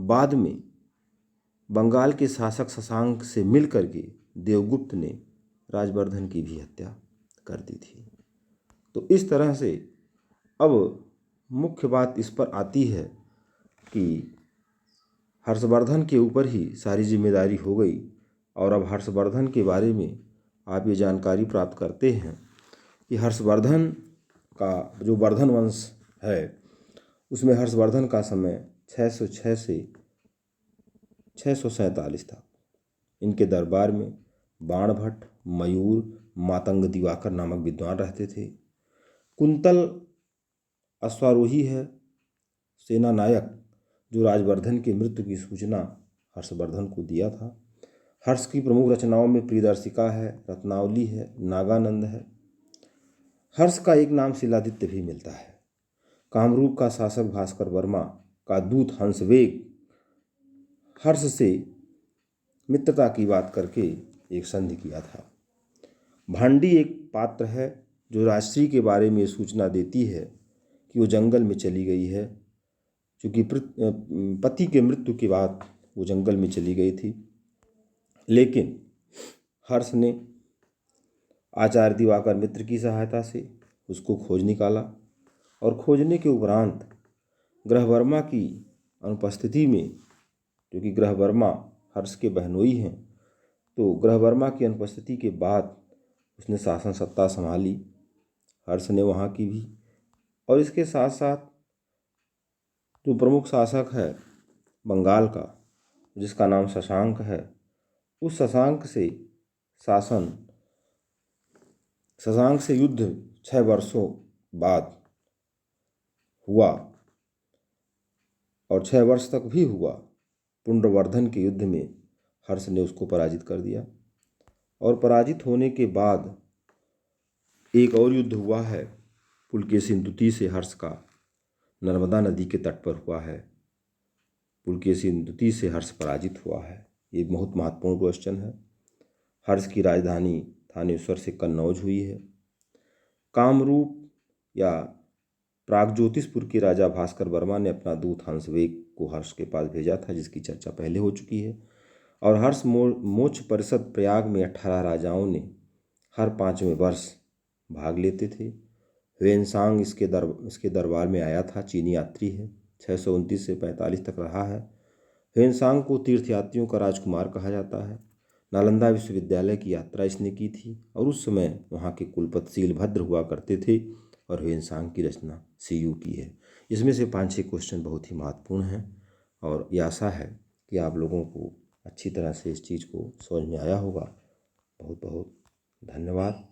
बाद में बंगाल के शासक शशांक से मिल करके देवगुप्त ने राजवर्धन की भी हत्या कर दी थी। तो इस तरह से अब मुख्य बात इस पर आती है कि हर्षवर्धन के ऊपर ही सारी जिम्मेदारी हो गई। और अब हर्षवर्धन के बारे में आप ये जानकारी प्राप्त करते हैं कि हर्षवर्धन का जो वर्धन वंश है उसमें हर्षवर्धन का समय 606 से 647 था। इनके दरबार में बाणभट्ट, मयूर, मातंग दिवाकर नामक विद्वान रहते थे। कुंतल अश्वारोही है, सेना नायक, जो राजवर्धन की मृत्यु की सूचना हर्षवर्धन को दिया था। हर्ष की प्रमुख रचनाओं में प्रियदर्शिका है, रत्नावली है, नागानंद है। हर्ष का एक नाम शिलादित्य भी मिलता है। कामरूप का शासक भास्कर वर्मा का दूत हंसवेग हर्ष से मित्रता की बात करके एक संधि किया था। भांडी एक पात्र है जो राजश्री के बारे में सूचना देती है कि वो जंगल में चली गई है, क्योंकि पति के मृत्यु के बाद वो जंगल में चली गई थी। लेकिन हर्ष ने आचार्य दिवाकर मित्र की सहायता से उसको खोज निकाला और खोजने के उपरांत ग्रहवर्मा की अनुपस्थिति में, क्योंकि ग्रहवर्मा हर्ष के बहनोई हैं, तो ग्रहवर्मा की अनुपस्थिति के बाद उसने शासन सत्ता संभाली, हर्ष ने वहाँ की भी। और इसके साथ साथ जो प्रमुख शासक है बंगाल का, जिसका नाम शशांक है, उस शशांक से युद्ध 6 वर्षों बाद हुआ और 6 वर्ष तक भी हुआ। पुंड्रवर्धन के युद्ध में हर्ष ने उसको पराजित कर दिया। और पराजित होने के बाद एक और युद्ध हुआ है पुलकेशिन द्वितीय से हर्ष का, नर्मदा नदी के तट पर हुआ है। पुलकेशिन द्वितीय से हर्ष पराजित हुआ है। ये बहुत महत्वपूर्ण क्वेश्चन है। हर्ष की राजधानी थानेश्वर से कन्नौज हुई है। कामरूप या प्रागज्योतिषपुर के राजा भास्कर वर्मा ने अपना दूत हंसवेग को हर्ष के पास भेजा था, जिसकी चर्चा पहले हो चुकी है। और हर्ष मोक्ष परिषद प्रयाग में 18 राजाओं ने हर 5वें वर्ष भाग लेते थे। ह्वेनसांग इसके दरबार में आया था, चीनी यात्री है, 629 से 45 तक रहा है। ह्वेनसांग को तीर्थयात्रियों का राजकुमार कहा जाता है। नालंदा विश्वविद्यालय की यात्रा इसने की थी और उस समय वहाँ के कुलपति शीलभद्र हुआ करते थे और ह्वेनसांग की रचना सीयू की है। इसमें से 5-6 क्वेश्चन बहुत ही महत्वपूर्ण हैं और ये आशा है कि आप लोगों को अच्छी तरह से इस चीज़ को समझ में आया होगा। बहुत बहुत धन्यवाद।